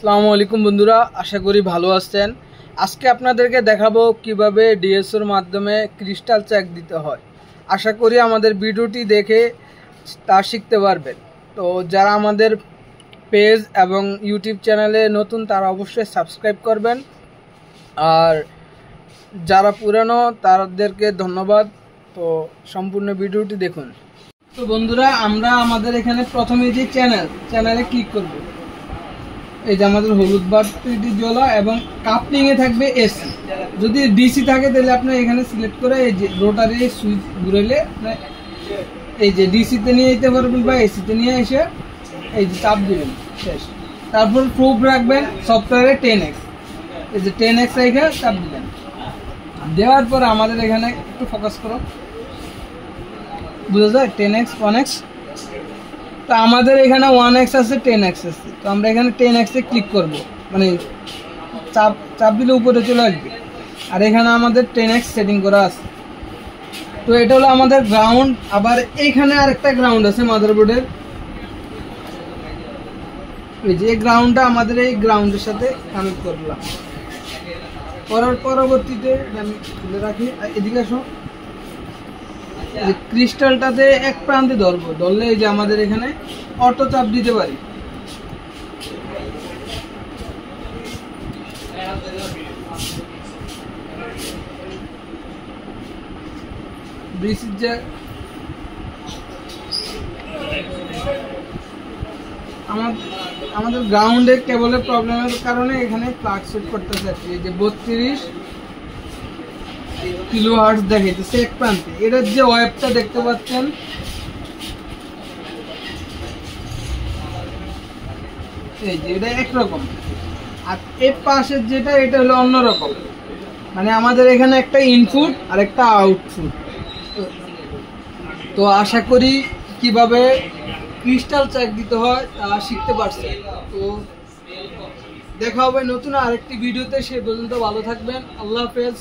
আসসালামু আলাইকুম বন্ধুরা, আশা করি ভালো আছেন। আজকে আপনাদেরকে দেখাবো কিভাবে ডিএসওর মাধ্যমে ক্রিস্টাল চেক দিতে হয়। আশা করি আমাদের ভিডিওটি দেখে তা শিখতে পারবেন। তো যারা আমাদের পেজ এবং ইউটিউব চ্যানেলে নতুন তারা অবশ্যই সাবস্ক্রাইব করবেন, আর যারা পুরানো তাদেরকে ধন্যবাদ। তো সম্পূর্ণ ভিডিওটি দেখুন। তো বন্ধুরা, আমরা আমাদের এখানে প্রথমে যে চ্যানেলে ক্লিক করব। এই যে আমাদের হলুদ বাতিটি জ্বলা এবং কাপলিং এ থাকবে এসি। যদি ডিসি থাকে তাহলে আপনি এখানে সিলেক্ট করে এই যে রোটারি সুইচ ঘুরাইলে এই যে ডিসি তে নিয়ে যেতে পারবেন বা এসি তে নিয়ে এসে এই যে চাপ দিবেন, শেষ। তারপর প্রুফ রাখবেন সফটওয়্যারে 10x, এই যে 10x রেখে চাপ দিবেন। দেওয়ার পর আমাদের এখানে একটু ফোকাস করো, বুঝা যায় 10x 1x। তো আমাদের এখানে 1x আছে, 10x আছে। তো আমরা এখানে 10x এ ক্লিক করব, মানে চাপ দিলে উপরে চলে আসবে। আর এখানে আমাদের 10x সেটিং করা আছে। তো এটা হলো আমাদের গ্রাউন্ড। আবার এখানে আরেকটা গ্রাউন্ড আছে মাদারবোর্ডের, এই যে গ্রাউন্ডটা আমাদের এই গ্রাউন্ডের সাথে কানেক্ট করলাম। করার পরবর্তীতে আমি খুলে রাখি, এদিকে আসো। ক্রিস্টালটাতে এক প্রান্তে ধরলে এই যে আমাদের এখানে অটো চাপ দিতে পারি। আমাদের গ্রাউন্ডে কেবলের প্রবলেমের কারণে এখানে প্লাগ সেট করতে চাচ্ছি। এই যে 32 কিলোহার্টজ দেখাইতেছে এক প্রান্তে। এটার যে ওয়েবটা দেখতে পাচ্ছেন, এই যে এটা একরকম, আর এর পাশের যেটা এটা হলো অন্যরকম। মানে আমাদের এখানে একটা ইনপুট আর একটা আউটপুট। তো আশা করি কিভাবে ক্রিস্টাল চেক দিতে হয় তা শিখতে পারছেন। তো দেখা হবে নতুন আরেকটি ভিডিওতে। সে পর্যন্ত ভালো থাকবেন। আল্লাহ হাফেজ।